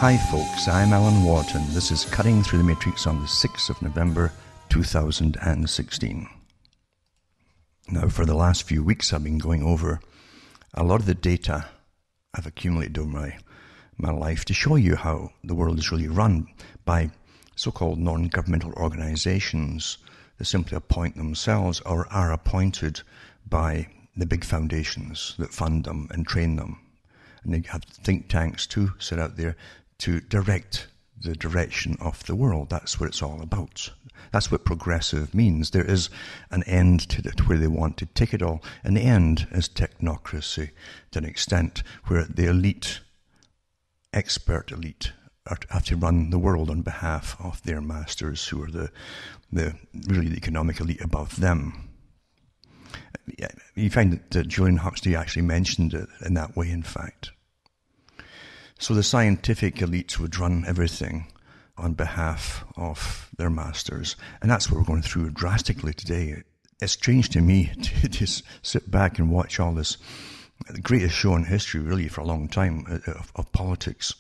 Hi folks, I'm Alan Wharton. This is Cutting Through the Matrix on the 6th of November 2016. Now, for the last few weeks I've been going over a lot of the data I've accumulated over my life to show you how the world is really run by so-called non-governmental organizations that simply appoint themselves or are appointed by the big foundations that fund them and train them. And they have think tanks too set out there to direct the direction of the world. That's what it's all about. That's what progressive means. There is an end to it where they want to take it all. And the end is technocracy to an extent where the elite, expert elite, have to run the world on behalf of their masters, who are the really the economic elite above them. You find that Julian Huxley actually mentioned it in that way, in fact. So the scientific elites would run everything on behalf of their masters. And that's what we're going through drastically today. It's strange to me to just sit back and watch all this, the greatest show in history, really, for a long time, of politics.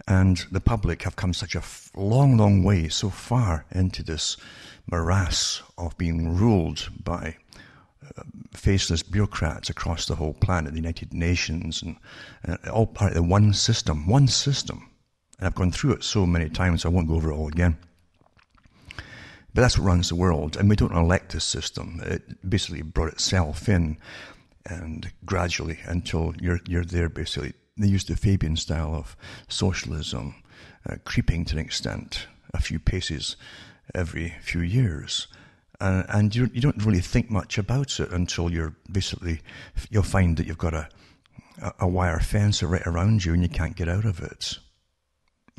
And the public have come such a long, long way, so far into this morass of being ruled by faceless bureaucrats across the whole planet, the United Nations, and all part of the one system. And I've gone through it so many times, so I won't go over it all again. But that's what runs the world, and we don't elect this system. It basically brought itself in, and gradually, until you're there, basically. They use the Fabian style of socialism, creeping to an extent, a few paces every few years. And you don't really think much about it until you'll find that you've got a wire fence right around you and you can't get out of it.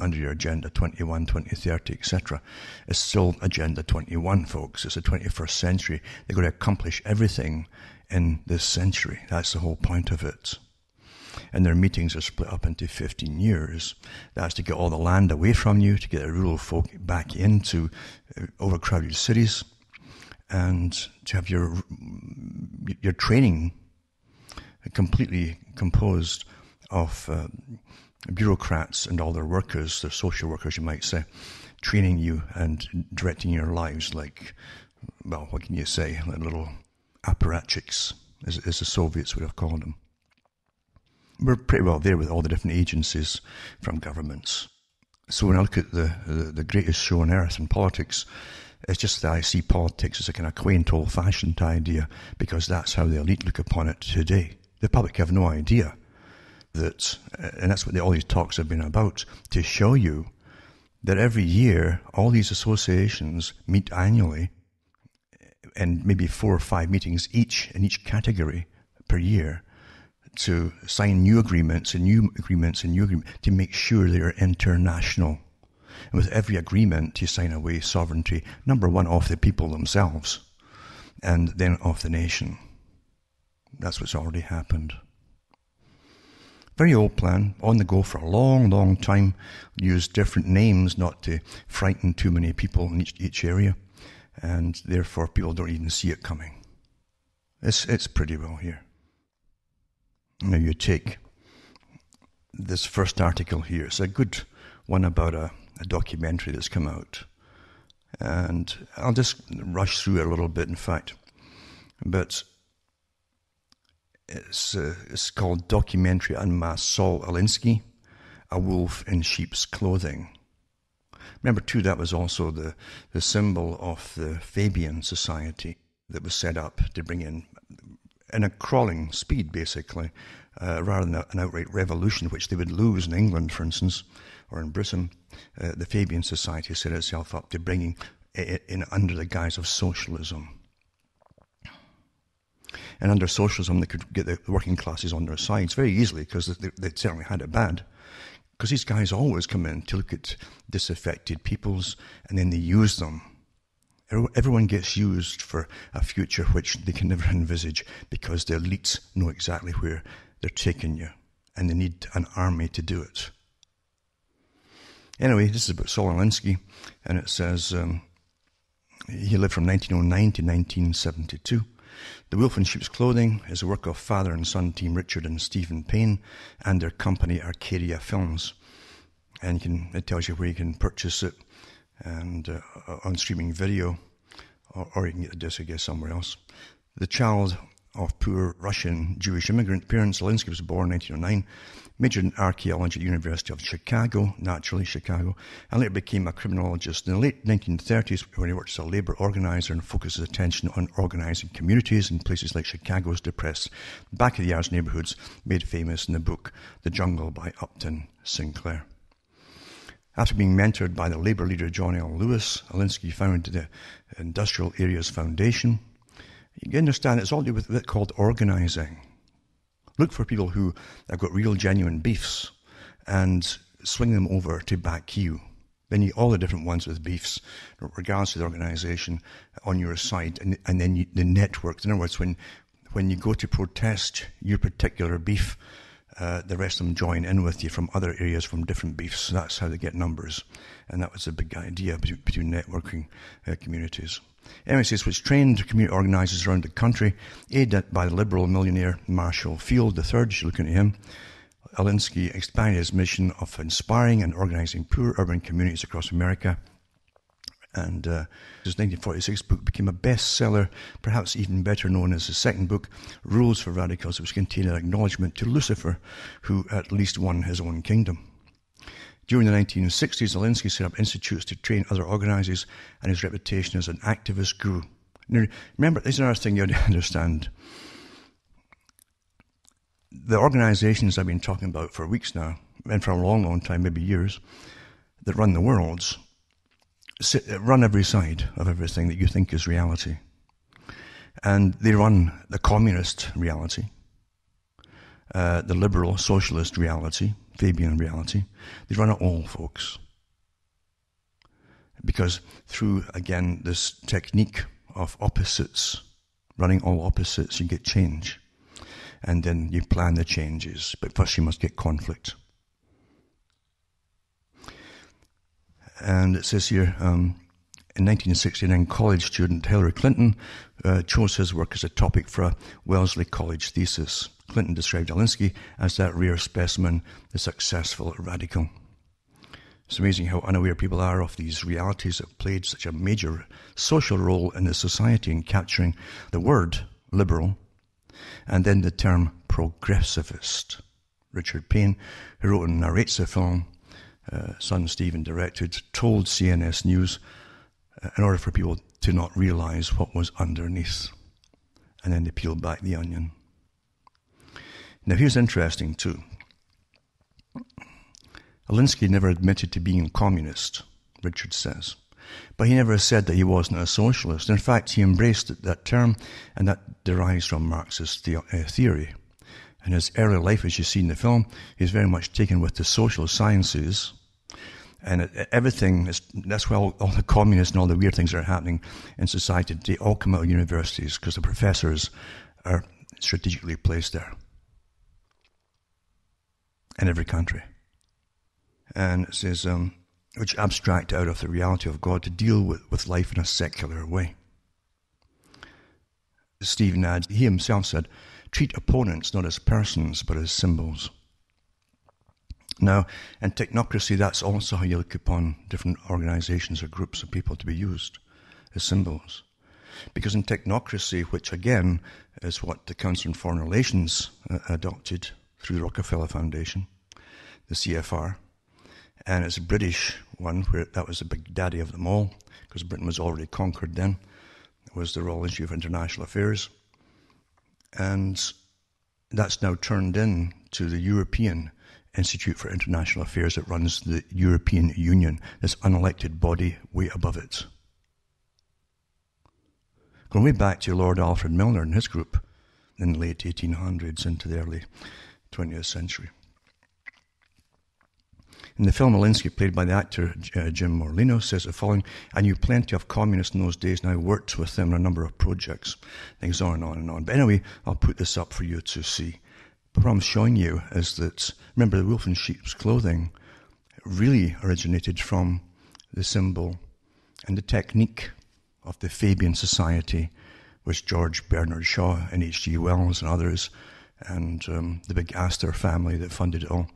Under your Agenda 21, 2030, etc. It's still Agenda 21, folks. It's the 21st century. They've got to accomplish everything in this century. That's the whole point of it. And their meetings are split up into 15 years. That's to get all the land away from you, to get the rural folk back into overcrowded cities, and to have your training completely composed of bureaucrats and all their workers, their social workers, you might say, training you and directing your lives like, well, what can you say, like little apparatchiks, as the Soviets would have called them. We're pretty well there with all the different agencies from governments. So when I look at the greatest show on earth in politics, it's just that I see politics as a kind of quaint, old-fashioned idea, because that's how the elite look upon it today. The public have no idea that, and that's what all these talks have been about, to show you that every year all these associations meet annually, and maybe 4 or 5 meetings each in each category per year, to sign new agreements and new agreements and new agreements to make sure they're international. And with every agreement, you sign away sovereignty, number one, of the people themselves, and then of the nation. That's what's already happened. Very old plan, on the go for a long, long time. Use different names not to frighten too many people in each area, and therefore people don't even see it coming. It's pretty well here. Now you take this first article here. It's a good one about a documentary that's come out. And I'll just rush through it a little bit, in fact. But it's called Documentary Unmasked Saul Alinsky, A Wolf in Sheep's Clothing. Remember, too, that was also the symbol of the Fabian Society that was set up to bring in a crawling speed, basically, rather than an outright revolution, which they would lose in England, for instance, or in Britain. The Fabian Society set itself up to bringing it in under the guise of socialism. And under socialism, they could get the working classes on their sides very easily, because they certainly had it bad. Because these guys always come in to look at disaffected peoples, and then they use them. Everyone gets used for a future which they can never envisage, because the elites know exactly where they're taking you, and they need an army to do it. Anyway, this is about Saul Alinsky, and it says he lived from 1909 to 1972. The Wolf in Sheep's Clothing is a work of father and son team Richard and Stephen Payne and their company Arcadia Films. And it tells you where you can purchase it and on streaming video, or you can get the disc, I guess, somewhere else. The child of poor Russian Jewish immigrant parents, Alinsky was born in 1909, majored in archaeology at the University of Chicago, naturally Chicago, and later became a criminologist. In the late 1930s, when he worked as a labor organizer and focused his attention on organizing communities in places like Chicago's depressed back-of-the-yards neighborhoods, made famous in the book The Jungle by Upton Sinclair. After being mentored by the labor leader John L. Lewis, Alinsky founded the Industrial Areas Foundation. You can understand it's all to do with what's called organizing. Look for people who have got real genuine beefs and swing them over to back you. Then you all the different ones with beefs, regardless of the organization, on your side, and then the network. In other words, when you go to protest your particular beef, the rest of them join in with you from other areas, from different beefs. So that's how they get numbers. And that was a big idea between networking communities. Anyway, it was trained community organizers around the country, aided by the liberal millionaire Marshall Field III. You're looking at him. Alinsky expanded his mission of inspiring and organizing poor urban communities across America. And his 1946 book became a bestseller, perhaps even better known as his second book, Rules for Radicals, which contained an acknowledgement to Lucifer, who at least won his own kingdom. During the 1960s, Alinsky set up institutes to train other organizers, and his reputation as an activist grew. Now, remember, this is another thing you have to understand. The organizations I've been talking about for weeks now, and for a long, long time, maybe years, that run the worlds, run every side of everything that you think is reality. And they run the communist reality, the liberal socialist reality, Fabian reality. They run it all, folks. Because through, again, this technique of opposites, running all opposites, you get change. And then you plan the changes. But first you must get conflict. And it says here, in 1969, college student Hillary Clinton chose his work as a topic for a Wellesley College thesis. Clinton described Alinsky as that rare specimen, the successful radical. It's amazing how unaware people are of these realities that played such a major social role in the society in capturing the word liberal and then the term progressivist. Richard Payne, who wrote and narrates the film, son Stephen directed, told CNS News in order for people to not realize what was underneath. And then they peeled back the onion. Now here's interesting too. Alinsky never admitted to being a communist, Richard says. But he never said that he wasn't a socialist. In fact, he embraced that term, and that derives from Marxist theory. In his early life, as you see in the film, he's very much taken with the social sciences. And everything, that's why all the communists and all the weird things that are happening in society, they all come out of universities because the professors are strategically placed there. In every country. And it says, which abstract out of the reality of God to deal with life in a secular way. Stephen adds, he himself said, treat opponents not as persons but as symbols. Now, in technocracy, that's also how you look upon different organizations or groups of people to be used as symbols. Because in technocracy, which again is what the Council on Foreign Relations adopted through the Rockefeller Foundation, the CFR, and it's a British one, where that was the big daddy of them all, because Britain was already conquered then. It was the Royal Institute of International Affairs. And that's now turned in to the European Institute for International Affairs that runs the European Union, this unelected body way above it. Going way back to Lord Alfred Milner and his group in the late 1800s into the early 20th century. In the film, Alinsky, played by the actor Jim Morlino, says the following: I knew plenty of communists in those days, and I worked with them on a number of projects. Things on and on and on. But anyway, I'll put this up for you to see. But what I'm showing you is that, remember, the wolf in sheep's clothing really originated from the symbol and the technique of the Fabian Society, which George Bernard Shaw and H.G. Wells and others, and the big Astor family that funded it all,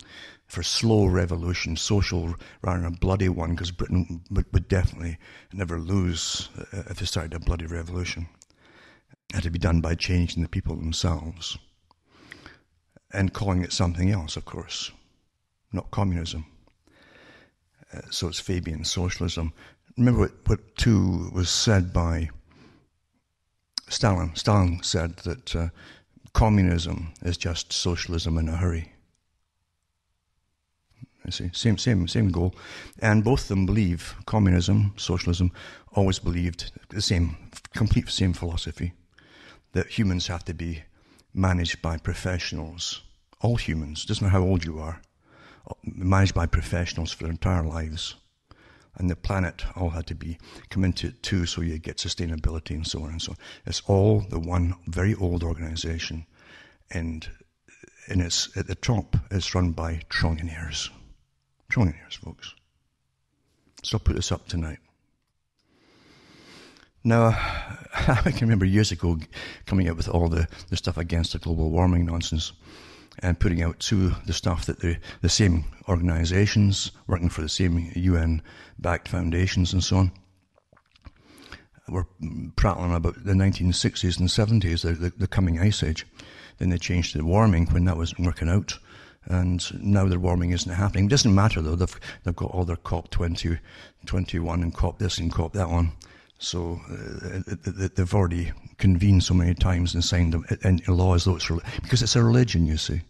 for slow revolution, social rather than a bloody one, because Britain would definitely never lose if they started a bloody revolution. It had to be done by changing the people themselves and calling it something else, of course, not communism. So it's Fabian socialism. Remember what too was said by Stalin. Stalin said that communism is just socialism in a hurry. You see, same goal. And both of them believe, communism, socialism, always believed the same philosophy, that humans have to be managed by professionals. All humans, doesn't matter how old you are, managed by professionals for their entire lives. And the planet all had to be come into it too, so you get sustainability and so on and so on. It's all the one very old organization, and it's at the top, it's run by trillionaires. Trillionaires, folks. So I'll put this up tonight. Now, I can remember years ago coming out with all the stuff against the global warming nonsense and putting out too the stuff that the same organizations working for the same UN-backed foundations and so on were prattling about the 1960s and 70s, the coming ice age. Then they changed to warming when that wasn't working out. And now the warming isn't happening. It doesn't matter though, they've got all their COP21 and COP this and COP that one. So they've already convened so many times and signed them in laws, though because it's a religion, you see.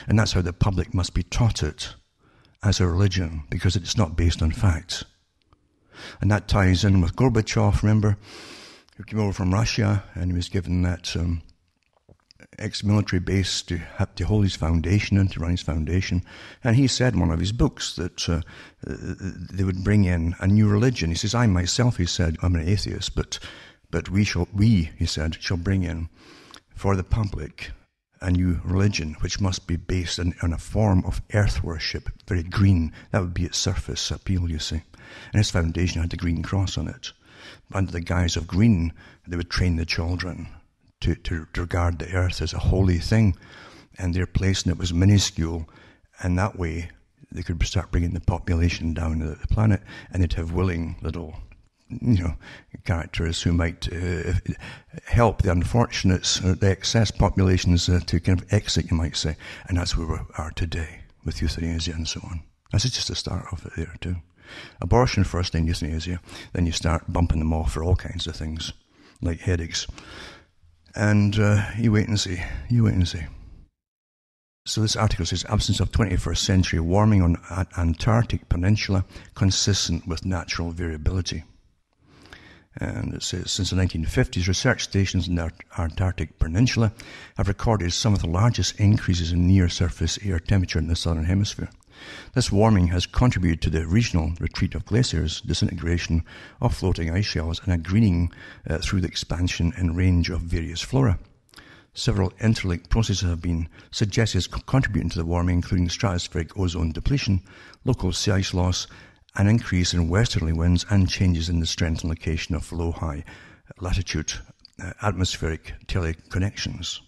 And that's how the public must be taught it, as a religion, because it's not based on facts. And that ties in with Gorbachev, remember, who came over from Russia and he was given that ex-military base to hold his foundation and to run his foundation. And he said in one of his books that they would bring in a new religion. He says, I myself, he said, I'm an atheist, but we, he said, shall bring in for the public a new religion, which must be based on a form of earth worship, very green. That would be its surface appeal, you see. And his foundation had the green cross on it. Under the guise of green, they would train the children to regard the earth as a holy thing, and their place in it was minuscule, and that way they could start bringing the population down to the planet, and they'd have willing little, characters who might help the unfortunates, or the excess populations to kind of exit, you might say, and that's where we are today with euthanasia and so on. This is just the start of it there too. Abortion first, then euthanasia, then you start bumping them off for all kinds of things, like headaches. And you wait and see. So this article says, absence of 21st century warming on Antarctic Peninsula consistent with natural variability. And it says, since the 1950s, research stations in the Antarctic Peninsula have recorded some of the largest increases in near-surface air temperature in the southern hemisphere. This warming has contributed to the regional retreat of glaciers, disintegration of floating ice shelves, and a greening through the expansion and range of various flora. Several interlinked processes have been suggested as contributing to the warming, including stratospheric ozone depletion, local sea ice loss, an increase in westerly winds, and changes in the strength and location of low-high latitude atmospheric teleconnections.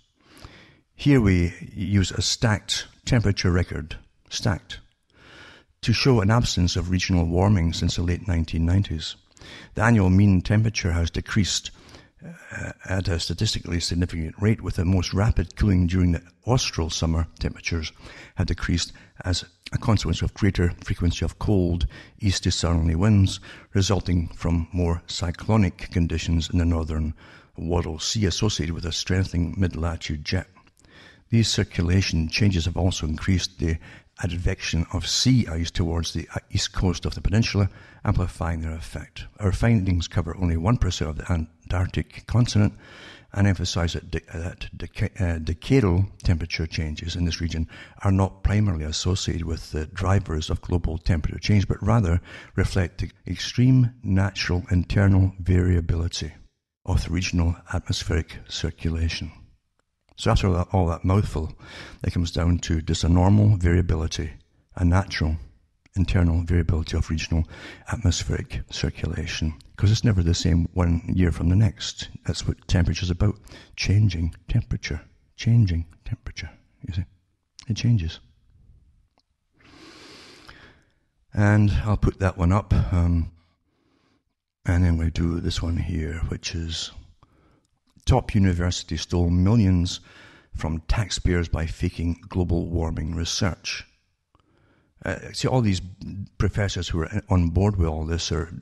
Here we use a stacked temperature record, to show an absence of regional warming since the late 1990s. The annual mean temperature has decreased at a statistically significant rate, with the most rapid cooling during the austral summer. Temperatures have decreased as a consequence of greater frequency of cold east-to-southerly winds, resulting from more cyclonic conditions in the northern Weddell Sea associated with a strengthening mid-latitude jet. These circulation changes have also increased the advection of sea ice towards the east coast of the peninsula, amplifying their effect. Our findings cover only 1% of the Antarctic continent and emphasize that decadal temperature changes in this region are not primarily associated with the drivers of global temperature change, but rather reflect the extreme natural internal variability of the regional atmospheric circulation. So after all that mouthful, it comes down to just a normal variability, a natural internal variability of regional atmospheric circulation. Because it's never the same one year from the next. That's what temperature is about. Changing temperature. You see. It changes. And I'll put that one up. And then we do this one here, which is top university stole millions from taxpayers by faking global warming research. See, all these professors who are on board with all this are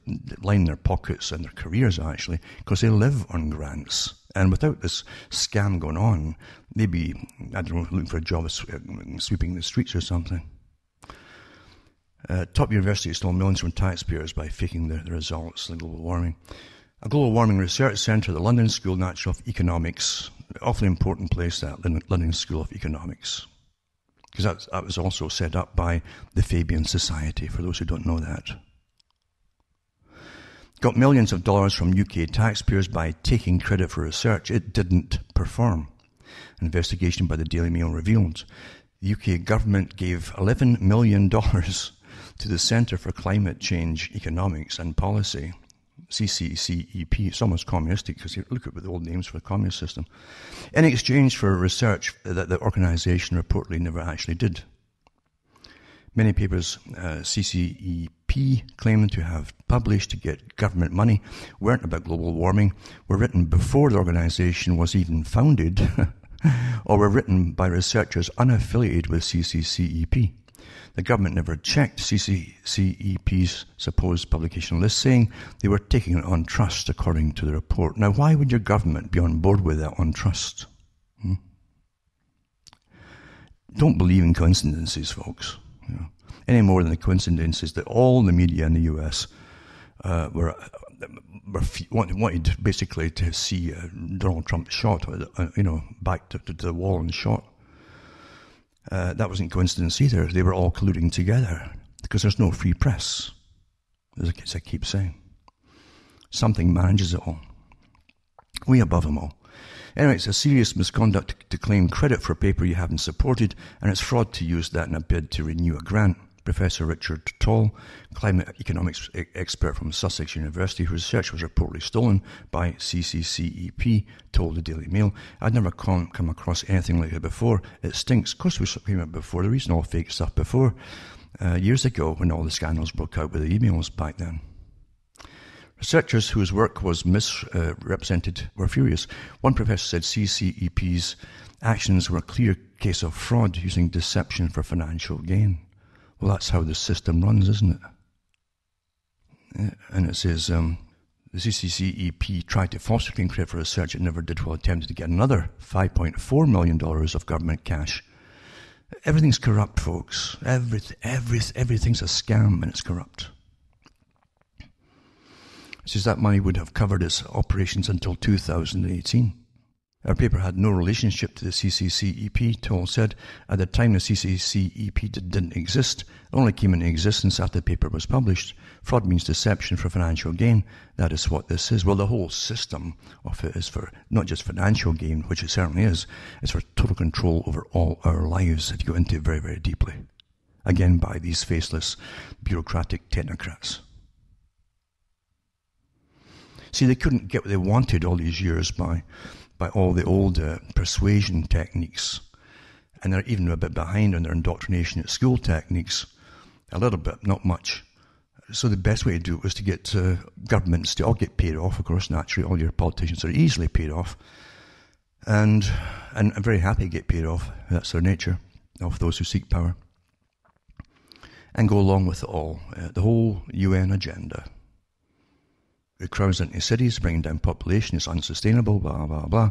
lining their pockets and their careers, actually, because they live on grants. And without this scam going on, they'd be, I don't know, looking for a job sweeping the streets or something. Top universities stole millions from taxpayers by faking the results of global warming. A global warming research centre, the London School of Natural Economics, awfully important place, that London School of Economics. Because that was also set up by the Fabian Society, for those who don't know that. Got millions of dollars from UK taxpayers by taking credit for research it didn't perform. An investigation by the Daily Mail revealed the UK government gave $11 million to the Centre for Climate Change Economics and Policy, CCCEP. It's almost communistic because you look at the old names for the communist system, in exchange for research that the organisation reportedly never actually did. Many papers CCEP claimed to have published to get government money weren't about global warming, were written before the organisation was even founded, or were written by researchers unaffiliated with CCCEP. The government never checked CCCEP's supposed publication list, saying they were taking it on trust, according to the report. Now, why would your government be on board with that on trust? Don't believe in coincidences, folks. You know, any more than the coincidences that all the media in the US wanted basically to see Donald Trump shot, back to the wall and shot. That wasn't coincidence either. They were all colluding together because there's no free press, as I keep saying. Something manages it all. We above them all. Anyway, it's a serious misconduct to claim credit for a paper you haven't supported, and it's fraud to use that in a bid to renew a grant. Professor Richard Tall, climate economics expert from Sussex University, whose research was reportedly stolen by CCCEP, told the Daily Mail, "I'd never come across anything like it before. It stinks." Of course, we came out before. The reason all fake stuff before, years ago, when all the scandals broke out with the emails back then. Researchers whose work was misrepresented were furious. One professor said CCEP's actions were a clear case of fraud using deception for financial gain. Well, that's how the system runs, isn't it? Yeah, and it says, the CCCEP tried to falsely claim credit for research it never did while attempting to get another $5.4 million of government cash. Everything's corrupt, folks. Everything's a scam and it's corrupt. It says that money would have covered its operations until 2018. Our paper had no relationship to the CCCEP, Toll said. At the time, the CCCEP didn't exist. It only came into existence after the paper was published. Fraud means deception for financial gain. That is what this is. Well, the whole system of it is for not just financial gain, which it certainly is. It's for total control over all our lives, if you go into it very, very deeply. Again, by these faceless, bureaucratic technocrats. See, they couldn't get what they wanted all these years by all the old persuasion techniques. And they're even a bit behind on their indoctrination at school techniques. A little bit, not much. So the best way to do it was to get governments to all get paid off, of course, naturally. All your politicians are easily paid off. And I'm very happy to get paid off. That's their nature, of those who seek power. And go along with it all. The whole UN agenda. It crowds into cities, bringing down population, it's unsustainable, blah, blah, blah,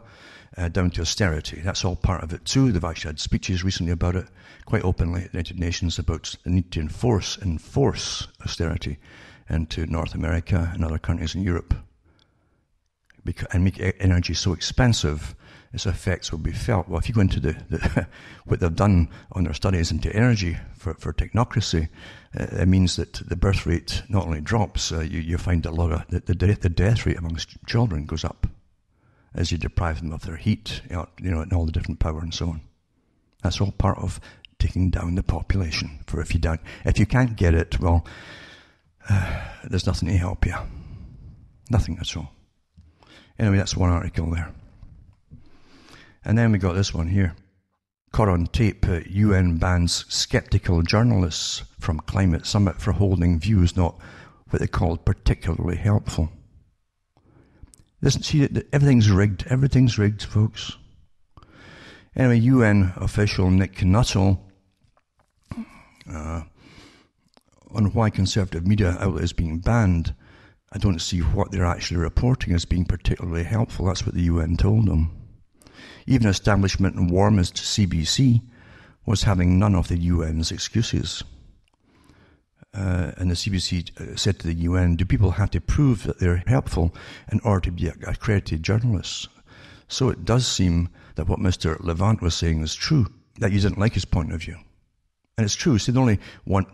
down to austerity. That's all part of it too. They've actually had speeches recently about it, quite openly at the United Nations, about the need to enforce austerity into North America and other countries in Europe. And make energy so expensive, its effects will be felt. Well, if you go into what they've done on their studies into energy for technocracy, it means that the birth rate not only drops, you find a lot of the death rate amongst children goes up as you deprive them of their heat, and all the different power and so on. That's all part of taking down the population. For if you can't get it, well, there's nothing to help you. Nothing at all. Anyway, that's one article there. And then we got this one here. Caught on tape, UN bans skeptical journalists from climate summit for holding views not what they called particularly helpful. See, everything's rigged, folks. Anyway, UN official Nick Nuttall on why conservative media outlet is being banned. I don't see what they're actually reporting as being particularly helpful. That's what the UN told them. Even establishment and warmist CBC was having none of the UN's excuses. And the CBC said to the UN, do people have to prove that they're helpful in order to be accredited journalists? So it does seem that what Mr. Levant was saying is true, that you didn't like his point of view. And it's true, so they only want,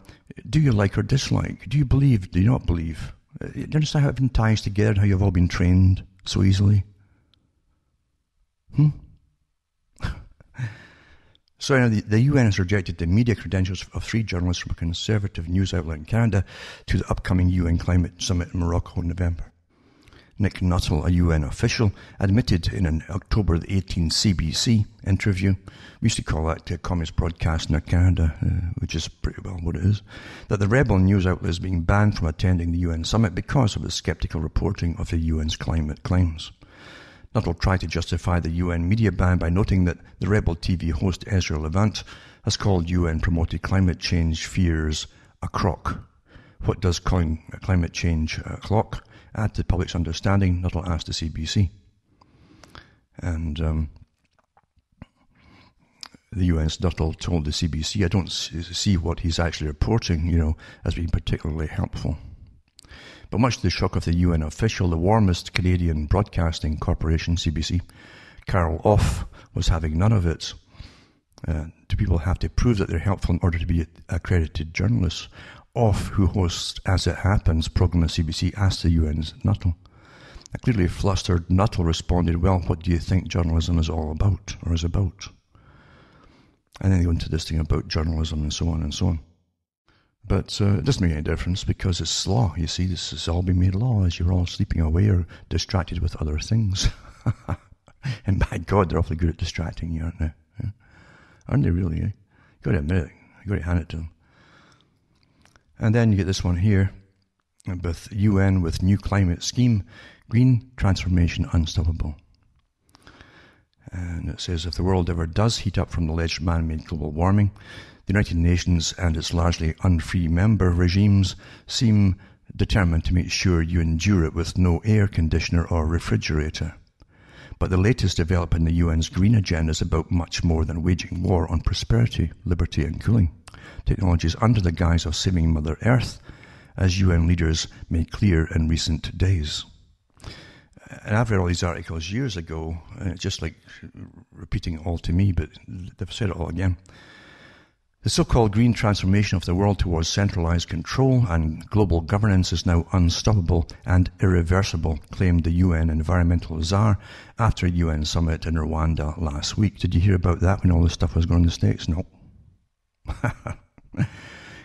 do you like or dislike? Do you believe, do you not believe? Do you understand how everything ties together and how you've all been trained so easily? So anyway, the UN has rejected the media credentials of 3 journalists from a conservative news outlet in Canada to the upcoming UN Climate Summit in Morocco in November. Nick Nuttall, a UN official, admitted in an October 18 CBC interview, we used to call that Communist Broadcasting of Canada, which is pretty well what it is, that the rebel news outlet is being banned from attending the UN summit because of the sceptical reporting of the UN's climate claims. Nuttall tried to justify the UN media ban by noting that the rebel TV host Ezra Levant has called UN-promoted climate change fears a crock. What does calling climate change a clock add to the public's understanding? Nuttall asked the CBC. And the UN's Nuttall told the CBC, I don't see what he's actually reporting, as being particularly helpful. But much to the shock of the UN official, the warmest Canadian Broadcasting Corporation, CBC, Carol Off, was having none of it. Do people have to prove that they're helpful in order to be accredited journalists? Off, who hosts As It Happens program at CBC, asked the UN's Nuttall. A clearly flustered Nuttall responded, well, what do you think journalism is all about, or is about? And then they go into this thing about journalism and so on and so on. But it doesn't make any difference because it's law. You see, this has all been made law as you're all sleeping away or distracted with other things. And by God, they're awfully good at distracting you, aren't they? Yeah. Aren't they really? You've got to admit it. You've got to hand it to them. And then you get this one here with UN with new climate scheme, green transformation unstoppable. And it says, if the world ever does heat up from the alleged man-made global warming, the United Nations and its largely unfree member regimes seem determined to make sure you endure it with no air conditioner or refrigerator. But the latest development in the UN's green agenda is about much more than waging war on prosperity, liberty and cooling. Technologies under the guise of saving Mother Earth, as UN leaders made clear in recent days. And I've read all these articles years ago, and it's just like repeating it all to me, but they've said it all again. The so-called green transformation of the world towards centralized control and global governance is now unstoppable and irreversible, claimed the UN environmental czar after a UN summit in Rwanda last week. Did you hear about that when all this stuff was going on in the States? No.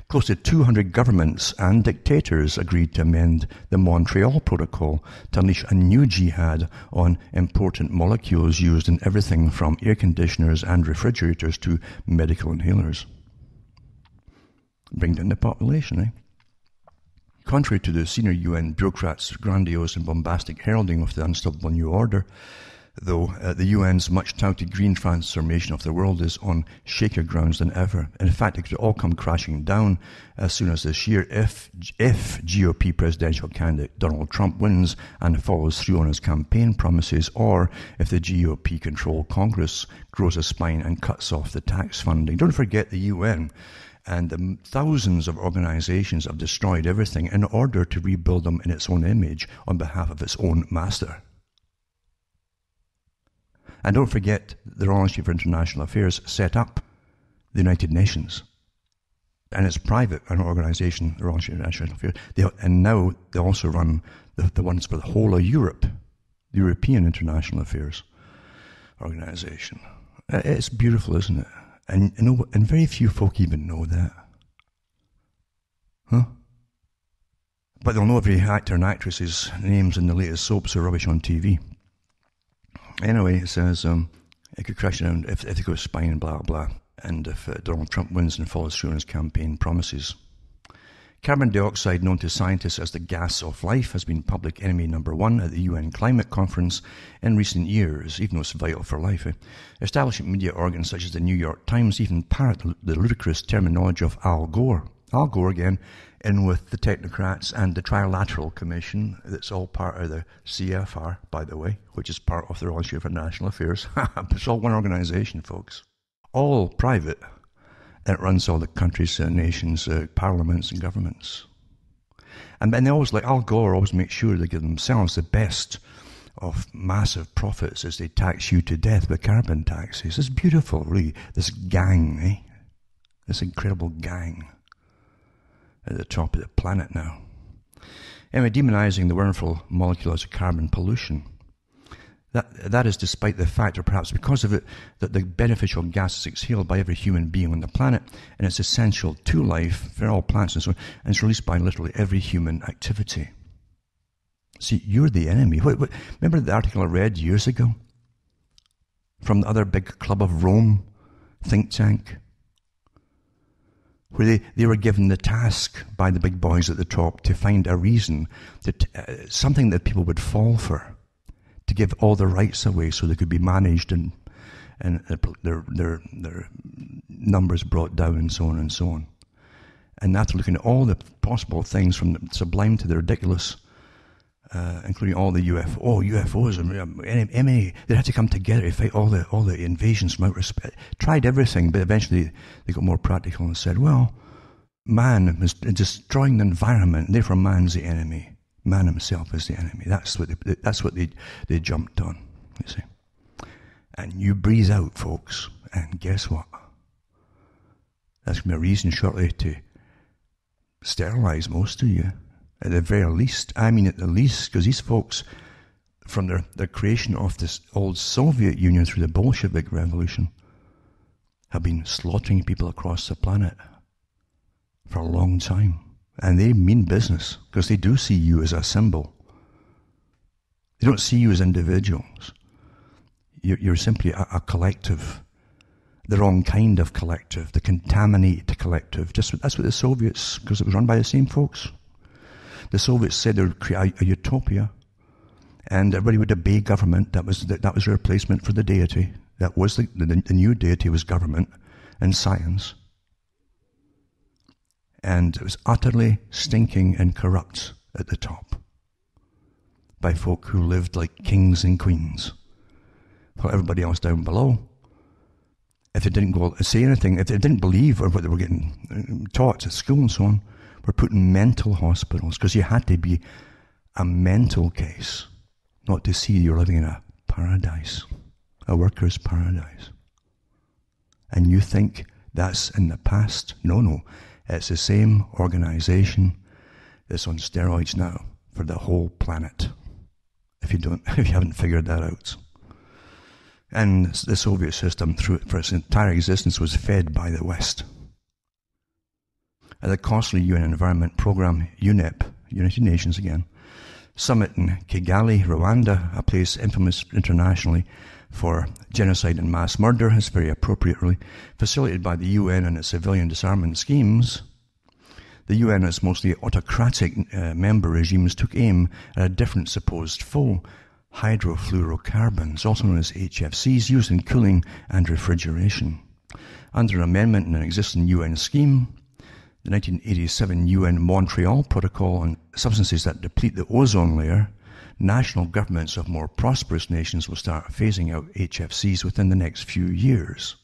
Close to 200 governments and dictators agreed to amend the Montreal Protocol to unleash a new jihad on important molecules used in everything from air conditioners and refrigerators to medical inhalers. Bring down the population, eh? Contrary to the senior UN bureaucrats' grandiose and bombastic heralding of the unstoppable new order, though, the UN's much-touted green transformation of the world is on shakier grounds than ever. In fact, it could all come crashing down as soon as this year if GOP presidential candidate Donald Trump wins and follows through on his campaign promises, or if the GOP-controlled Congress grows a spine and cuts off the tax funding. Don't forget the UN and the thousands of organizations have destroyed everything in order to rebuild them in its own image on behalf of its own master. And don't forget the Royal Institute for International Affairs set up the United Nations. And it's private, an organization, the Royal Institute for International Affairs. And now they also run the ones for the whole of Europe, the European International Affairs organization. It's beautiful, isn't it? And very few folk even know that. Huh? But they'll know every actor and actress's names in the latest soaps or rubbish on TV. Anyway, it says, It could crash down if they go spine, blah, blah. And if Donald Trump wins and follows through on his campaign promises. Carbon dioxide, known to scientists as the gas of life, has been public enemy number one at the UN Climate Conference in recent years, even though it's vital for life. Establishment media organs such as the New York Times even parrot the ludicrous terminology of Al Gore. Al Gore, again, in with the technocrats and the Trilateral Commission, that's all part of the CFR, by the way, which is part of the Royal Institute for International Affairs. It's all one organization, folks. All private. And it runs all the countries, nations, parliaments and governments. And then they always, like Al Gore, always make sure they give themselves the best of massive profits as they tax you to death with carbon taxes. It's beautiful, really. This gang, This incredible gang at the top of the planet now. Anyway, demonizing the wonderful molecules of carbon pollution. That is despite the fact, or perhaps because of it, that the beneficial gas is exhaled by every human being on the planet, and it's essential to life for all plants and so on, and it's released by literally every human activity. See, you're the enemy. Remember the article I read years ago? From the other big Club of Rome think tank? Where they were given the task by the big boys at the top to find a reason, something that people would fall for, to give all the rights away so they could be managed and their numbers brought down and so on and so on. And after looking at all the possible things from the sublime to the ridiculous, including all the UFOs and MA, they had to come together to fight all the invasions from outer space. Tried everything, but eventually they got more practical and said, well, man is destroying the environment, therefore man's the enemy. Man himself is the enemy. That's what they jumped on, you see. And you breathe out, folks, and guess what? That's going to be a reason shortly to sterilize most of you. At the very least, I mean at the least, because these folks, from their creation of this old Soviet Union through the Bolshevik Revolution, have been slaughtering people across the planet for a long time. And they mean business, because they do see you as a symbol. They don't see you as individuals. You're simply a collective, the wrong kind of collective, the contaminated collective. That's what the Soviets, because it was run by the same folks. The Soviets said they would create a utopia, and everybody would obey government. That was a replacement for the deity. That was the new deity was government and science. And it was utterly stinking and corrupt at the top by folk who lived like kings and queens, while everybody else down below, if they didn't go say anything, if they didn't believe or what they were getting taught at school and so on, were put in mental hospitals, because you had to be a mental case not to see you're living in a paradise, a worker's paradise. And you think that's in the past? No. It's the same organization that's on steroids now for the whole planet. If you haven't figured that out. And the Soviet system, for its entire existence, was fed by the West. At the costly UN Environment Programme, UNEP, United Nations again, summit in Kigali, Rwanda, a place infamous internationally for genocide and mass murder, is very appropriately facilitated by the UN and its civilian disarmament schemes. The UN and its mostly autocratic member regimes took aim at a different supposed foe, hydrofluorocarbons, also known as HFCs, used in cooling and refrigeration. Under an amendment in an existing UN scheme, the 1987 UN Montreal Protocol on substances that deplete the ozone layer, national governments of more prosperous nations will start phasing out HFCs within the next few years.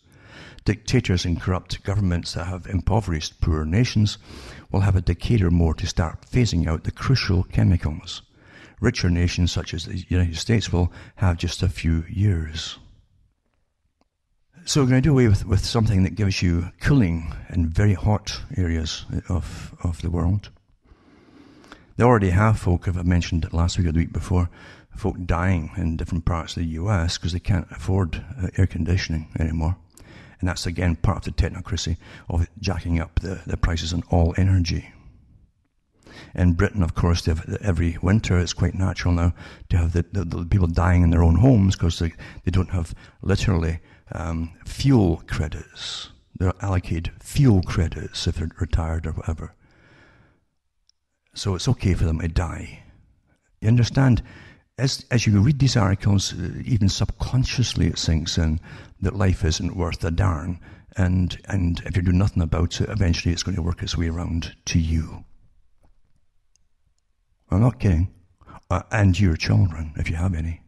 Dictators and corrupt governments that have impoverished poor nations will have a decade or more to start phasing out the crucial chemicals. Richer nations such as the United States will have just a few years. So we're going to do away with something that gives you cooling in very hot areas of the world. They already have folk, if I mentioned it last week or the week before, folk dying in different parts of the US because they can't afford air conditioning anymore. And that's again part of the technocracy of jacking up the prices on all energy. In Britain, of course, they have, every winter, it's quite natural now to have the people dying in their own homes because they don't have literally fuel credits. They're allocated fuel credits if they're retired or whatever. So it's okay for them to die. You understand? As you read these articles, even subconsciously it sinks in that life isn't worth a darn. And if you do nothing about it, eventually it's going to work its way around to you. I'm not kidding. And your children, if you have any.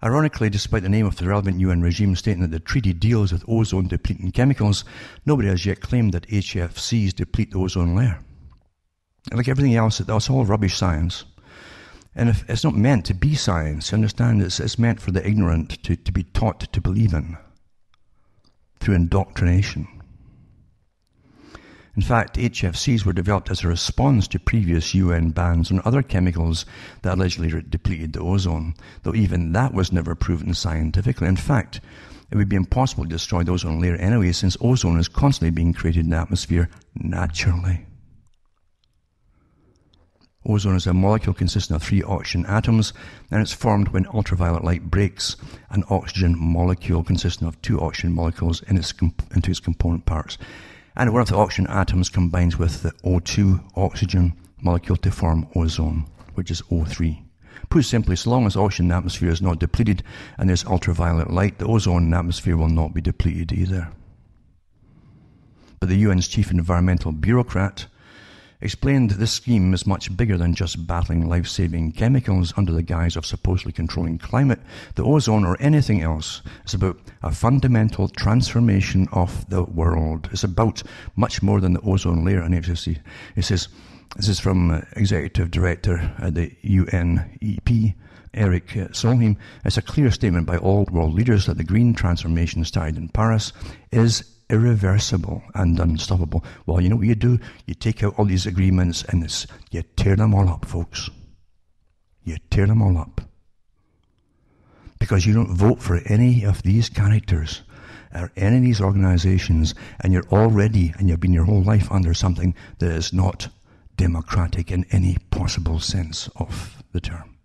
Ironically, despite the name of the relevant UN regime stating that the treaty deals with ozone-depleting chemicals, nobody has yet claimed that HFCs deplete the ozone layer. Like everything else, that's all rubbish science. And if it's not meant to be science, you understand, it's meant for the ignorant to be taught to believe in through indoctrination. In fact, HFCs were developed as a response to previous UN bans on other chemicals that allegedly depleted the ozone, though even that was never proven scientifically. In fact, it would be impossible to destroy the ozone layer anyway, since ozone is constantly being created in the atmosphere naturally. Ozone is a molecule consisting of 3 oxygen atoms, and it's formed when ultraviolet light breaks an oxygen molecule consisting of 2 oxygen molecules into its component parts. And one of the oxygen atoms combines with the O2 oxygen molecule to form ozone, which is O3. Put simply, so long as oxygen in the atmosphere is not depleted and there's ultraviolet light, the ozone in the atmosphere will not be depleted either. But the UN's chief environmental bureaucrat explained this scheme is much bigger than just battling life-saving chemicals under the guise of supposedly controlling climate, the ozone, or anything else. It's about a fundamental transformation of the world. It's about much more than the ozone layer and HFC. It says, this is from Executive Director at the UNEP, Eric Solheim. It's a clear statement by all world leaders that the green transformation started in Paris is irreversible and unstoppable. Well, you know what you do? You take out all these agreements and you tear them all up, folks. You tear them all up. Because you don't vote for any of these characters or any of these organizations, and you've been your whole life under something that is not democratic in any possible sense of the term.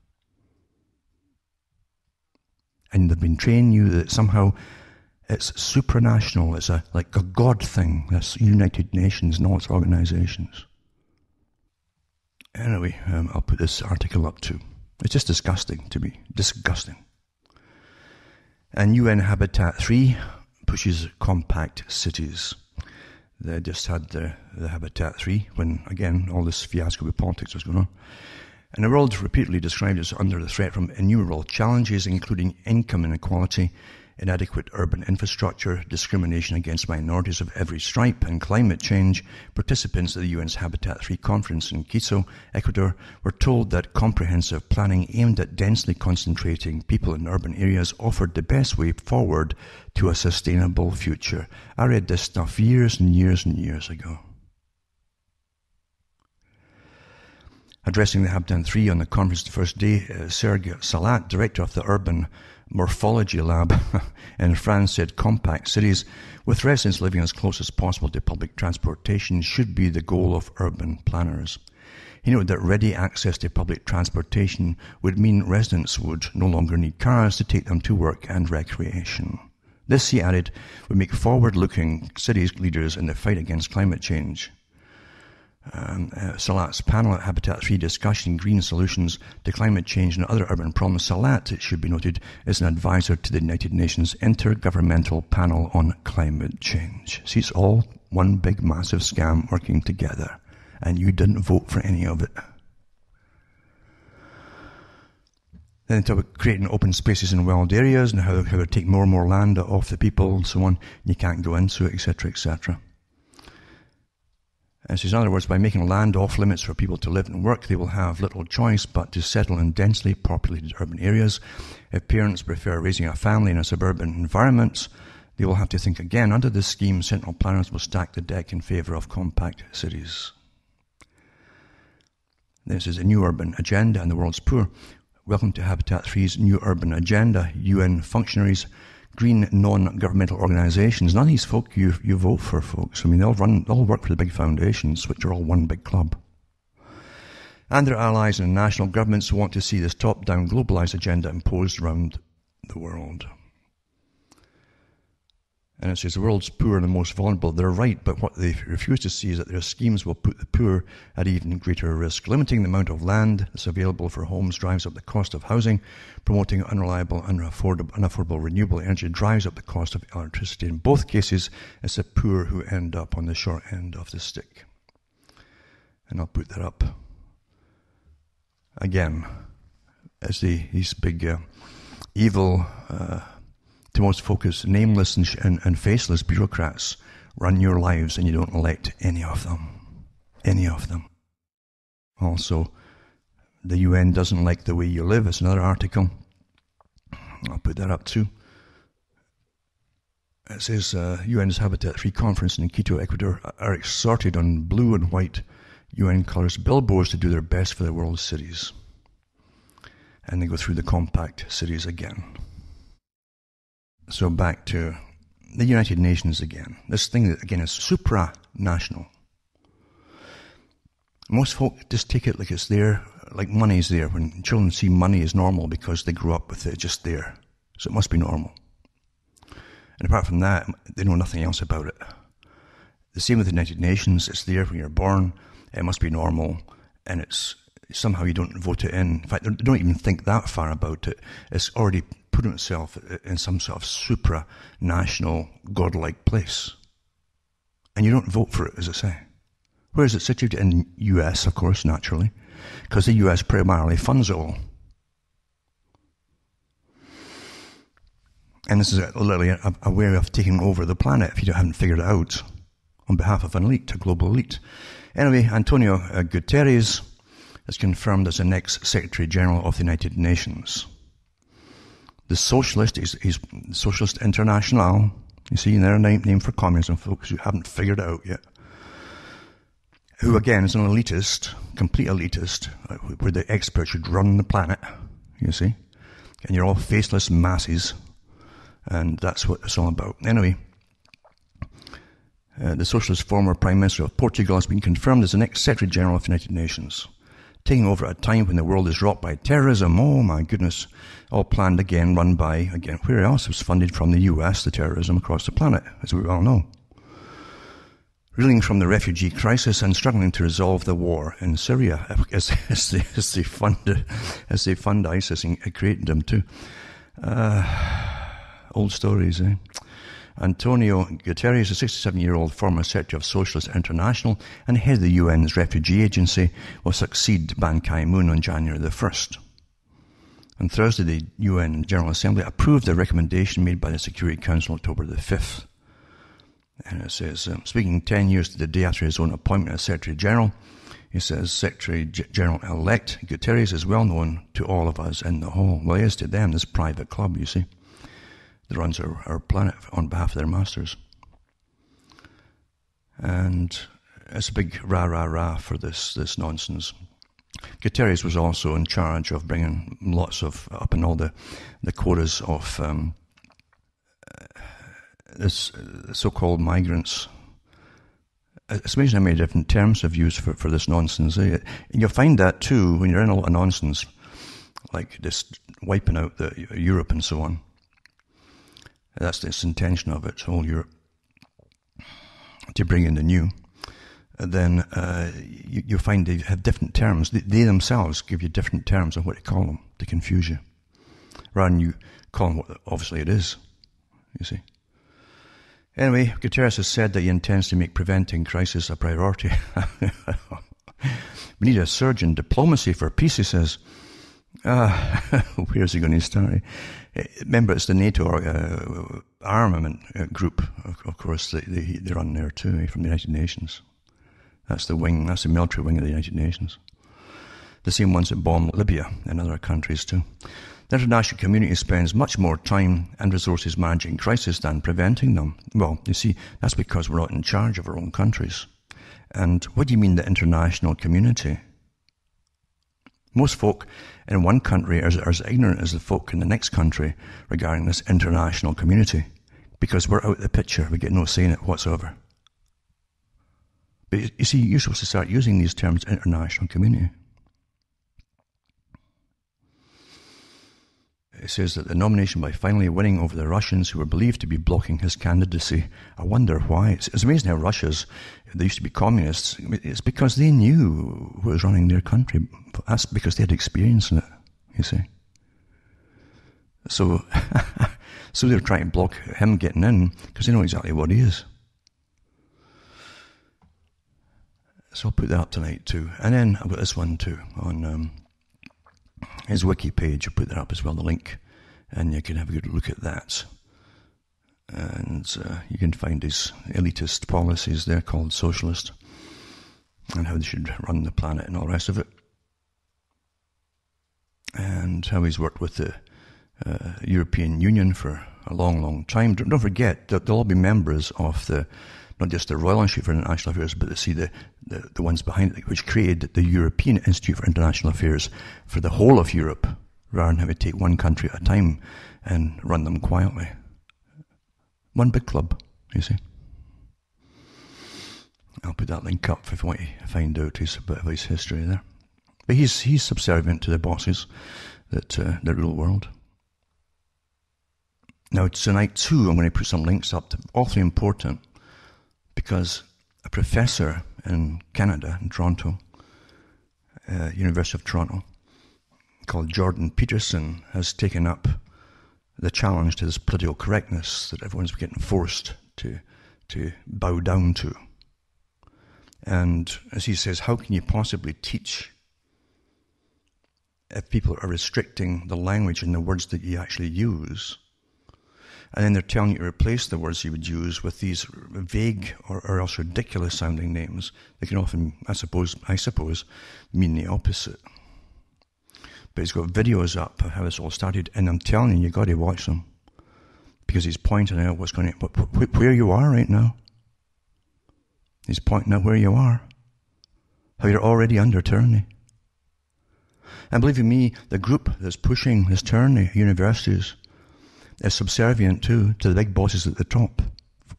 And they've been training you that somehow it's supranational. It's like a God thing. That's United Nations and all its organizations. Anyway, I'll put this article up too. It's just disgusting to me. Disgusting. And UN Habitat 3 pushes compact cities. They just had the Habitat 3 when, again, all this fiasco with politics was going on. And the world repeatedly described as under the threat from innumerable challenges, including income inequality, inadequate urban infrastructure, discrimination against minorities of every stripe, and climate change. Participants at the UN's Habitat 3 conference in Quito, Ecuador, were told that comprehensive planning aimed at densely concentrating people in urban areas offered the best way forward to a sustainable future. I read this stuff years and years and years ago. Addressing the Habitat 3 on the conference the first day, Serge Salat, director of the Urban Morphology Lab in France, said compact cities with residents living as close as possible to public transportation should be the goal of urban planners. He noted that ready access to public transportation would mean residents would no longer need cars to take them to work and recreation. This, he added, would make forward-looking cities leaders in the fight against climate change. Salat's panel at Habitat 3 discussing green solutions to climate change and other urban problems. Salat, it should be noted, is an advisor to the United Nations Intergovernmental Panel on Climate Change. See, it's all one big massive scam working together, and you didn't vote for any of it. Then they talk about creating open spaces in wild areas and how to take more and more land off the people and so on. You can't go into it, etc., etc. And so in other words, by making land off limits for people to live and work, they will have little choice but to settle in densely populated urban areas. If parents prefer raising a family in a suburban environment, they will have to think again. Under this scheme, central planners will stack the deck in favour of compact cities. This is a new urban agenda and the world's poor. Welcome to Habitat 3's new urban agenda. UN functionaries green non-governmental organisations, none of these folk you vote for, folks. I mean, they'll work for the big foundations, which are all one big club. And their allies and national governments want to see this top-down globalised agenda imposed around the world. And it says the world's poor and the most vulnerable. They're right, but what they refuse to see is that their schemes will put the poor at even greater risk. Limiting the amount of land that's available for homes drives up the cost of housing. Promoting unreliable, unaffordable renewable energy drives up the cost of electricity. In both cases, it's the poor who end up on the short end of the stick. And I'll put that up again as these big evil... to most focused, nameless and faceless bureaucrats run your lives, and you don't elect any of them. Any of them. Also, the UN doesn't like the way you live. It's another article. I'll put that up too. It says UN's Habitat 3 conference in Quito, Ecuador are exhorted on blue and white UN colours billboards to do their best for the world's cities. And they go through the compact cities again. So back to the United Nations again. This thing, again, is supranational. Most folk just take it like it's there, like money's there. When children see money as normal because they grew up with it just there. So it must be normal. And apart from that, they know nothing else about it. The same with the United Nations. It's there when you're born. It must be normal. And it's somehow you don't vote it in. In fact, they don't even think that far about it. It's already putting itself in some sort of supranational, godlike place. And you don't vote for it, as I say. Where is it situated? In US, of course, naturally. Because the US primarily funds it all. And this is literally a way of taking over the planet if you haven't figured it out on behalf of an elite, a global elite. Anyway, Antonio Guterres is confirmed as the next Secretary General of the United Nations. The socialist, he's Socialist International. You see, their name for communism, folks who haven't figured it out yet. Who, again, is an elitist, complete elitist, where the experts should run the planet, you see. And you're all faceless masses. And that's what it's all about. Anyway, the socialist former Prime Minister of Portugal has been confirmed as the next Secretary General of the United Nations, taking over at a time when the world is rocked by terrorism. Oh my goodness. All planned again, run by, again, where else was funded from the US, the terrorism across the planet, as we all know. Reeling from the refugee crisis and struggling to resolve the war in Syria, as they fund ISIS and created them too. Old stories, eh? Antonio Guterres, a 67-year-old former Secretary of Socialist International and head of the UN's Refugee Agency, will succeed Ban Ki-moon on January the 1st. On Thursday, the UN General Assembly approved a recommendation made by the Security Council on October the 5th. And it says, speaking 10 years to the day after his own appointment as Secretary General, he says, Secretary General-elect Guterres is well known to all of us in the hall. Well, he is to them, this private club, you see, that runs our planet on behalf of their masters. And it's a big rah-rah-rah for this nonsense. Guterres was also in charge of bringing lots of, up in all the quotas of this so-called migrants. It's amazing how many different terms have used for this nonsense. And you'll find that too when you're in a lot of nonsense, like this wiping out Europe and so on. That's this intention of it, whole Europe, to bring in the new. Then you'll find they have different terms. They themselves give you different terms of what to call them to confuse you, rather than you call them what obviously it is, you see. Anyway, Guterres has said that he intends to make preventing crisis a priority. We need a surge in diplomacy for peace, he says. Where's he going to start? Remember, it's the NATO armament group, of course, they run there too, from the United Nations. That's the military wing of the United Nations. The same ones that bomb Libya and other countries too. The international community spends much more time and resources managing crisis than preventing them. Well, you see, that's because we're not in charge of our own countries. And what do you mean the international community? Most folk in one country are as ignorant as the folk in the next country regarding this international community, because we're out of the picture. We get no say in it whatsoever. But you see, you're supposed to start using these terms, international community. It says that the nomination by finally winning over the Russians who were believed to be blocking his candidacy. I wonder why. It's amazing how Russia's, they used to be communists. It's because they knew who was running their country. That's because they had experience in it, you see. So, so they were trying to block him getting in because they know exactly what he is. So I'll put that up tonight too. And then I've got this one too on his wiki page. I'll put that up as well, the link, and you can have a good look at that. And you can find his elitist policies there, called socialist, and how they should run the planet and all the rest of it. And how he's worked with the European Union for a long, long time. Don't forget that they'll all be members of the, not just the Royal Institute for International Affairs, but the ones behind it, which created the European Institute for International Affairs for the whole of Europe, rather than having to take one country at a time and run them quietly. One big club, you see. I'll put that link up if you want to find out a bit of his history there. But he's subservient to the bosses that rule the world. Now tonight too, I'm going to put some links up, awfully important, because a professor in Canada, in Toronto, University of Toronto, called Jordan Peterson, has taken up the challenge to this political correctness that everyone's getting forced to bow down to. And as he says, how can you possibly teach if people are restricting the language and the words that you actually use? And then they're telling you to replace the words you would use with these vague or else ridiculous sounding names. They can often, I suppose, mean the opposite. But he's got videos up of how this all started, and I'm telling you, you've got to watch them, because he's pointing out where you are right now. He's pointing out where you are, how you're already under tyranny. And believe you me, the group that's pushing this tyranny, universities, is subservient to the big bosses at the top,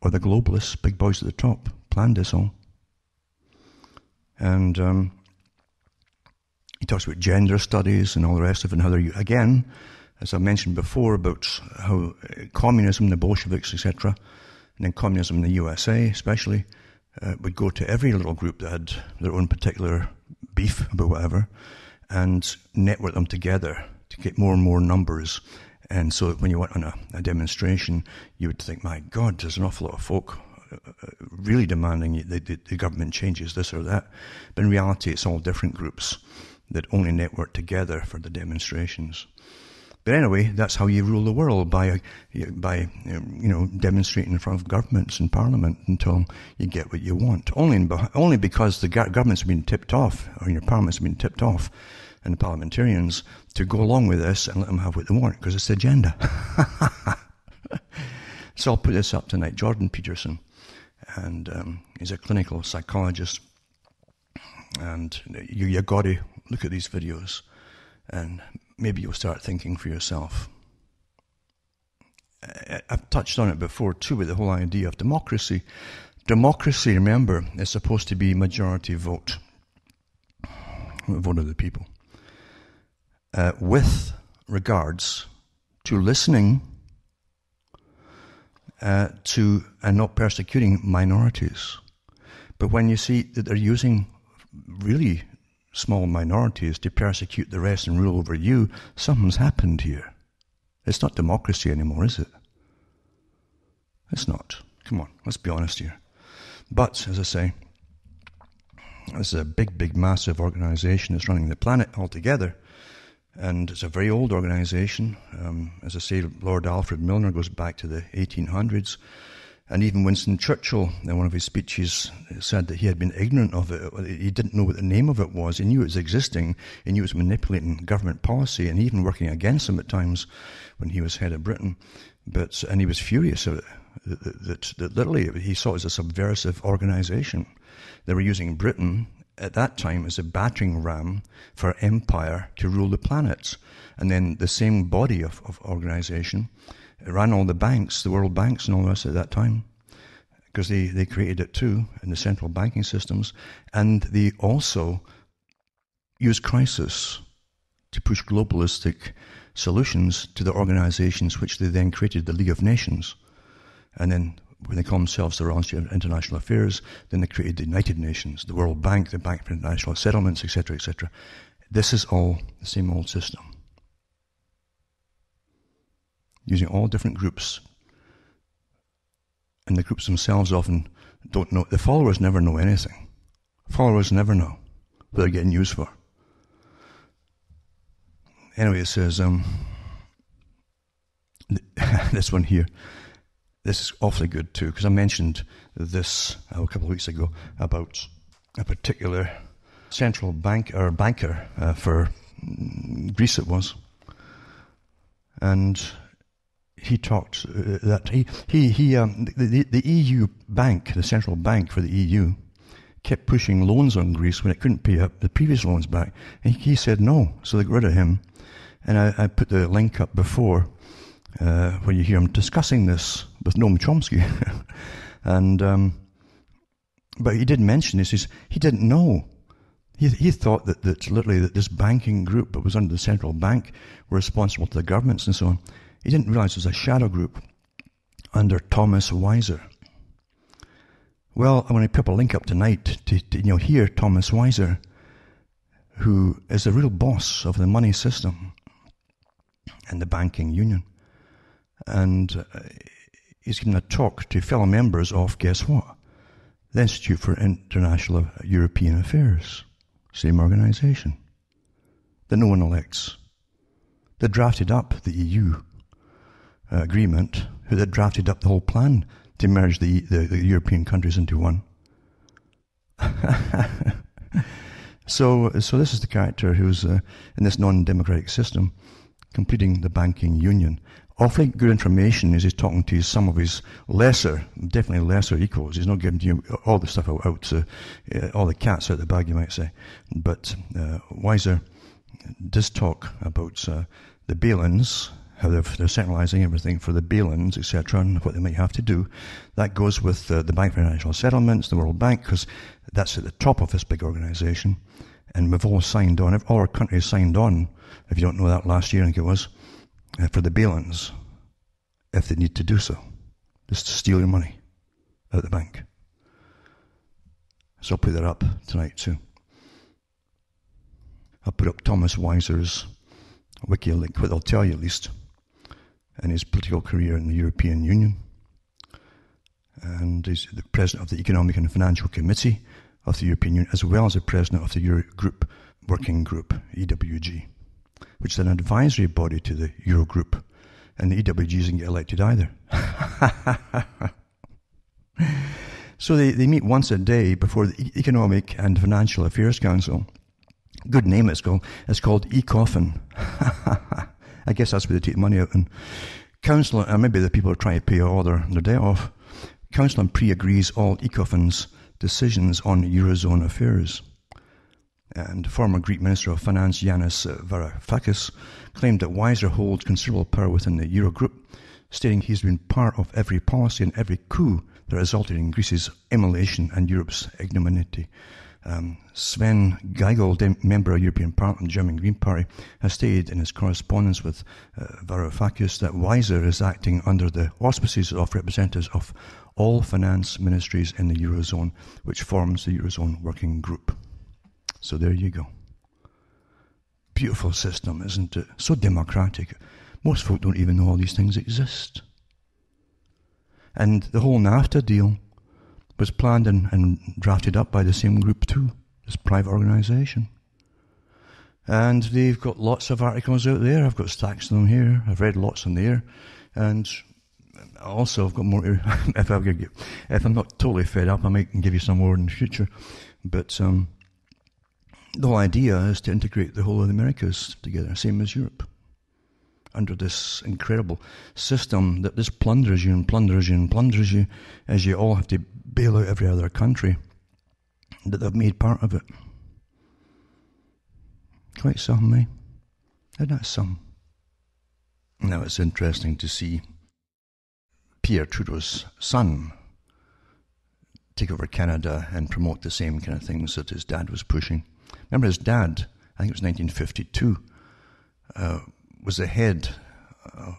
or the globalists, big boys at the top, planned this all. And he talks about gender studies and all the rest of it, and how they're, again, as I mentioned before, about how communism, the Bolsheviks, etc., and then communism in the USA especially, would go to every little group that had their own particular beef about whatever, and network them together to get more and more numbers. And so when you went on a demonstration, you would think, my God, there's an awful lot of folk really demanding the government changes this or that. But in reality, it's all different groups that only network together for the demonstrations. But anyway, that's how you rule the world, by demonstrating in front of governments and parliament until you get what you want. Only because the governments have been tipped off, or your parliaments have been tipped off, and the parliamentarians, to go along with this and let them have what they want, because it's the agenda. So I'll put this up tonight. Jordan Peterson, and he's a clinical psychologist, and you got to look at these videos, and maybe you'll start thinking for yourself. I've touched on it before too, with the whole idea of democracy. Democracy, remember, is supposed to be majority vote, vote of the people, with regards to listening to and not persecuting minorities. But when you see that they're using really small minorities to persecute the rest and rule over you, something's happened here. It's not democracy anymore, is it? It's not. Come on, let's be honest here. But, as I say, this is a big, massive organization that's running the planet altogether. And it's a very old organization. As I say, Lord Alfred Milner goes back to the 1800s. And even Winston Churchill, in one of his speeches, said that he had been ignorant of it. He didn't know what the name of it was. He knew it was existing. He knew it was manipulating government policy and even working against him at times when he was head of Britain. And he was furious at it, that literally he saw it as a subversive organization. They were using Britain at that time as a battering ram for empire to rule the planets. And then the same body of organization ran all the banks, the world banks and all the rest at that time, because they created it too in the central banking systems. And they also used crisis to push globalistic solutions to the organizations which they then created, the League of Nations. And then when they call themselves the Organization of International Affairs, then they created the United Nations, the World Bank, the Bank for International Settlements, etc., etc. This is all the same old system. Using all different groups. And the groups themselves often don't know. The followers never know anything. Followers never know what they're getting used for. Anyway, it says, this one here, this is awfully good too, because I mentioned this a couple of weeks ago about a particular central bank or banker for Greece it was, and he talked that the EU bank, the central bank for the EU, kept pushing loans on Greece when it couldn't pay up the previous loans back, and he said no, so they got rid of him. And I put the link up before where you hear him discussing this with Noam Chomsky. And but he did mention this. He didn't know. He thought that literally that this banking group that was under the central bank were responsible to the governments and so on. He didn't realize it was a shadow group under Thomas Weiser. Well, I'm going to put a link up tonight to hear Thomas Weiser, who is the real boss of the money system and the banking union. And he's given a talk to fellow members of, guess what? The Institute for International European Affairs. Same organization. That no one elects. They drafted up the EU agreement, who had drafted up the whole plan to merge the European countries into one. So this is the character who's in this non-democratic system, completing the banking union. Awfully good information as he's talking to some of his definitely lesser equals. He's not giving you all the stuff out all the cats out the bag, you might say. But Weiser does talk about the bail-ins, how they're centralizing everything for the bail-ins, etc., and what they might have to do. That goes with the Bank for International Settlements, the World Bank, because that's at the top of this big organization. And we've all signed on, all our countries signed on, if you don't know that, last year, I think it was, for the bail-ins, if they need to do so, just to steal your money out of the bank. So I'll put that up tonight too. I'll put up Thomas Weiser's wiki link, what they'll tell you at least, and his political career in the European Union. And he's the president of the Economic and Financial Committee of the European Union, as well as the president of the Eurogroup Working Group, EWG, which is an advisory body to the Eurogroup. And the EWG doesn't get elected either. So they meet once a day before the Economic and Financial Affairs Council. Good name it's called. It's called ECOFIN. I guess that's where they take the money out. And Council, or maybe the people are trying to pay all their debt off. Council and pre-agrees all ECOFIN's decisions on Eurozone affairs. And former Greek Minister of Finance Yanis Varoufakis claimed that Weiser holds considerable power within the Eurogroup, stating he's been part of every policy and every coup that resulted in Greece's immolation and Europe's ignominy. Sven Giegel, member of European Parliament, German Green Party, has stated in his correspondence with Varoufakis that Weiser is acting under the auspices of representatives of all finance ministries in the Eurozone, which forms the Eurozone Working Group. So there you go. Beautiful system, isn't it? So democratic. Most folk don't even know all these things exist. And the whole NAFTA deal was planned and drafted up by the same group too, this private organization. And they've got lots of articles out there. I've got stacks of them here. I've read lots in there. And also I've got more. If I'm not totally fed up, I might give you some more in the future. But the whole idea is to integrate the whole of the Americas together, same as Europe, under this incredible system that just plunders you and plunders you and plunders you, as you all have to bail out every other country that they've made part of it. Quite some, eh? And that's some. Now it's interesting to see Pierre Trudeau's son take over Canada and promote the same kind of things that his dad was pushing. Remember his dad, I think it was 1952, was the head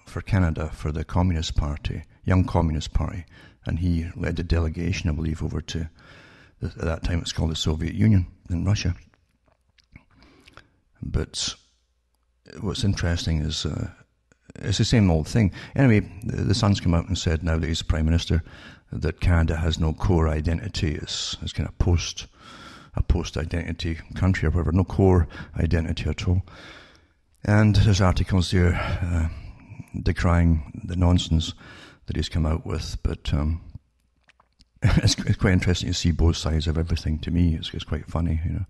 for Canada for the Communist Party, Young Communist Party, and he led a delegation, I believe, over to, at that time it's called the Soviet Union in Russia. But what's interesting is it's the same old thing. Anyway, the son's come out and said, now that he's Prime Minister, that Canada has no core identity. It's kind of a post-identity country or whatever, no core identity at all. And there's articles there decrying the nonsense that he's come out with, but it's quite interesting to see both sides of everything. To me, it's quite funny, you know.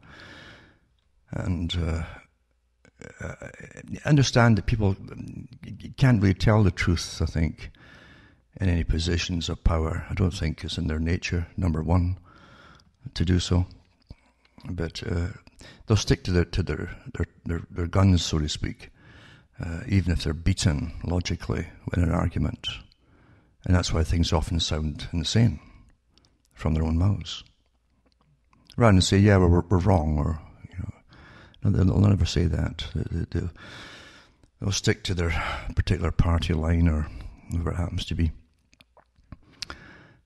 And understand that people can't really tell the truth, I think, in any positions of power. I don't think it's in their nature, number one, to do so. But they'll stick to their guns, so to speak, even if they're beaten logically in an argument. And that's why things often sound insane from their own mouths. Rather than say, yeah, we're wrong, or, you know, they'll never say that. They'll stick to their particular party line or whatever it happens to be.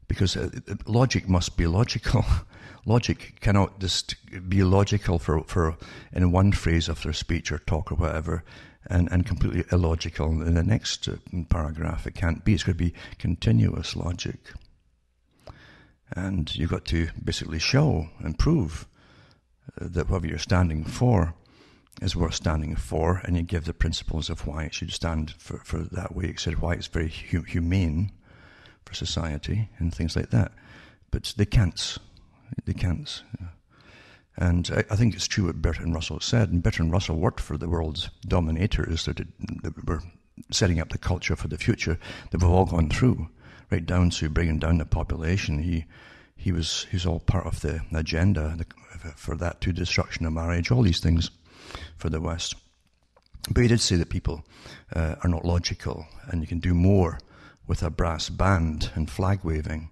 Because logic must be logical. Logic cannot just be logical for in one phrase of their speech or talk or whatever, and completely illogical in the next paragraph. It can't be. It's going to be continuous logic. And you've got to basically show and prove that whatever you're standing for is worth standing for, and you give the principles of why it should stand for that way, etc., why it's very humane for society and things like that. But they can't. They can't. And I think it's true what Bertrand Russell said, and Bertrand Russell worked for the world's dominators that were setting up the culture for the future that we've all gone through, right down to bringing down the population. He's all part of the agenda for that, to destruction of marriage, all these things for the West. But he did say that people are not logical, and you can do more with a brass band and flag waving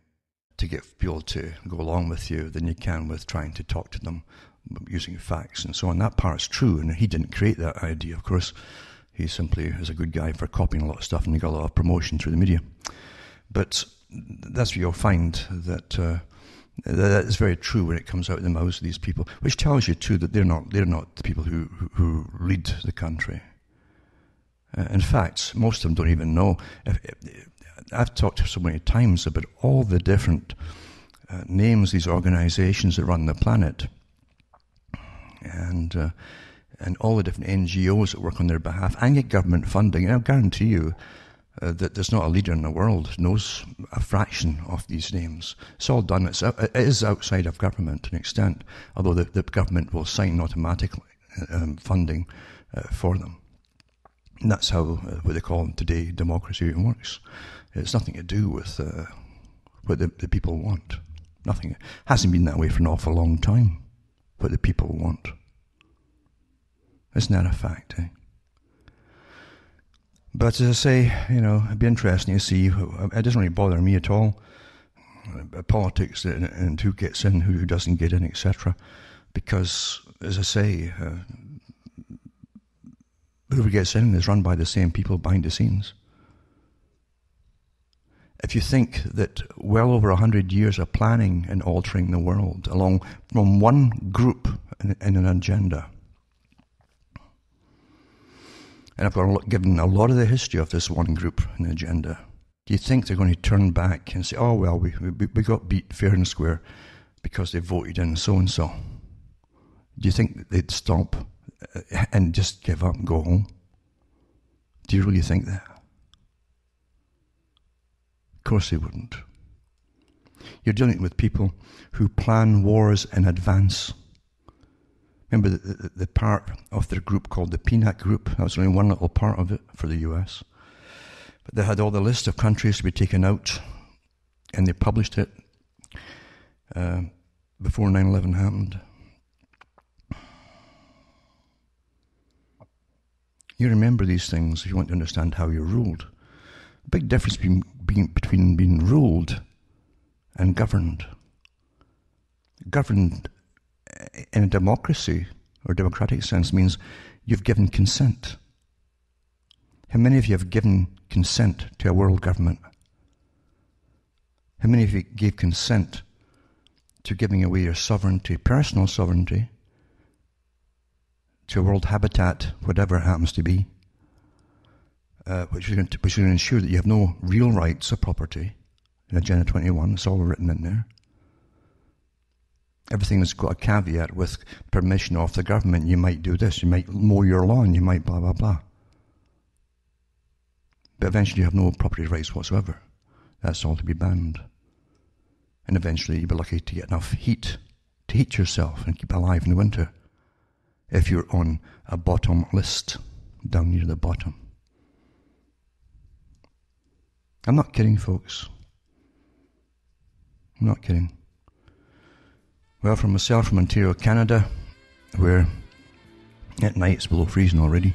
to get people to go along with you than you can with trying to talk to them using facts and so on. That part's true, and he didn't create that idea, of course. He simply is a good guy for copying a lot of stuff, and he got a lot of promotion through the media. But that's where you'll find that that is very true when it comes out of the mouths of these people, which tells you too that they're not the people who lead the country. In fact, most of them don't even know. I've talked so many times about all the different names, these organizations that run the planet, and all the different NGOs that work on their behalf and get government funding. And I'll guarantee you that there's not a leader in the world who knows a fraction of these names. It's all done. It is outside of government to an extent, although the government will sign automatically funding for them. And that's how what they call today democracy works. It's nothing to do with what the people want. Nothing. It hasn't been that way for an awful long time. What the people want. Isn't that a fact, eh? But as I say, you know, it'd be interesting to see. It doesn't really bother me at all. Politics and who gets in, who doesn't get in, etc. Because, as I say, whoever gets in is run by the same people behind the scenes. If you think that well over 100 years of planning and altering the world along from one group in an agenda, and I've given a lot of the history of this one group and agenda, do you think they're going to turn back and say, oh, well, we got beat fair and square because they voted in so-and-so? Do you think they'd stop and just give up and go home? Do you really think that? Of course they wouldn't. You're dealing with people who plan wars in advance. Remember the part of their group called the Peanut Group? That was only one little part of it for the US. But they had all the list of countries to be taken out, and they published it before 9/11 happened. You remember these things if you want to understand how you're ruled. A big difference between being ruled and governed. Governed in a democracy or democratic sense means you've given consent. How many of you have given consent to a world government? How many of you gave consent to giving away your sovereignty, personal sovereignty, to a world habitat, whatever it happens to be, which is going to ensure that you have no real rights of property in Agenda 21. It's all written in there. Everything has got a caveat with permission of the government. You might do this, you might mow your lawn, you might blah, blah, blah. But eventually you have no property rights whatsoever. That's all to be banned. And eventually you'll be lucky to get enough heat to heat yourself and keep alive in the winter if you're on a bottom list, down near the bottom. I'm not kidding, folks. I'm not kidding. Well, from myself from Ontario, Canada, where at night it's below freezing already,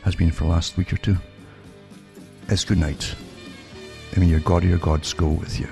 has been for the last week or two, it's good night. I mean, your God or your gods go with you.